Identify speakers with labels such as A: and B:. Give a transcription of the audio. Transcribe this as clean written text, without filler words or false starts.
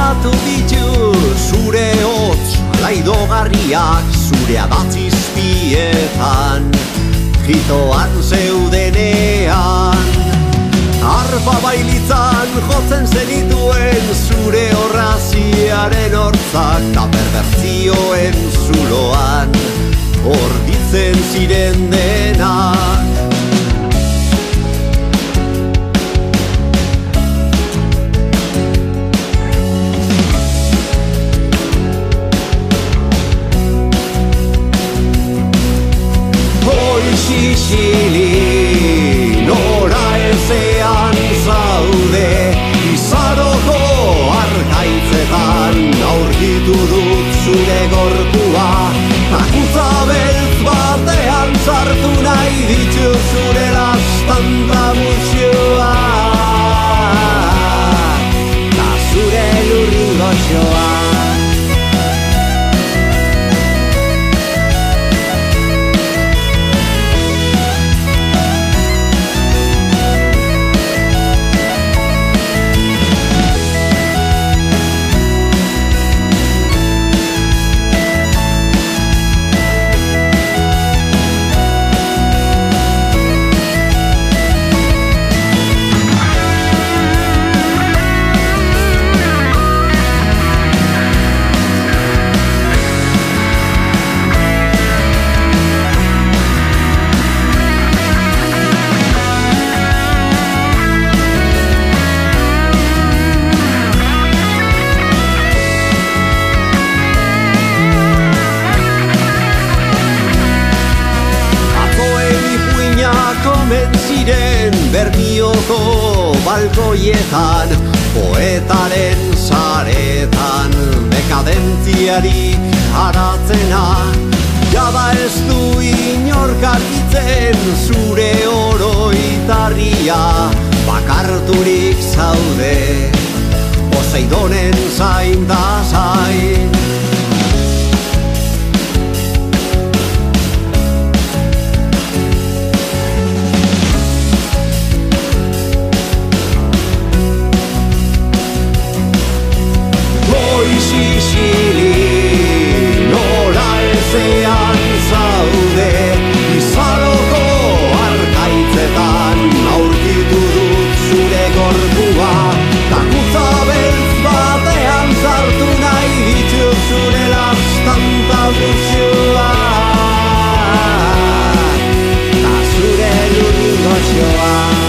A: Gogoratu ditu zure hotz laidogarriak zure adatzizpietan jitoan zeudenean arpa bailitzan jotzen zenituen zure horraziaren hortzak ta perbertzioen zuloan orditzen ziren denak. Xixili, nora ezean zaude izaroko arkaitzetan aurkitu dut zure gorpua akuza beltz batean sartu nahi ditu zure lastanta musioa ta zure lurringoxoa. Bermioko balkoietan, poetaren saretan, dekadentziarik haratzena, jada ez du inork argitzen zure oroitarria, bakarturik zaude, Poseidonen zain da zain. Xixili, nora ezean zaude izaroko arkaitzetan aurkitu dut zure gorpua takutza beltz batean sartu nahi ditu zure lastanta musioa ta zure lurringoxoa.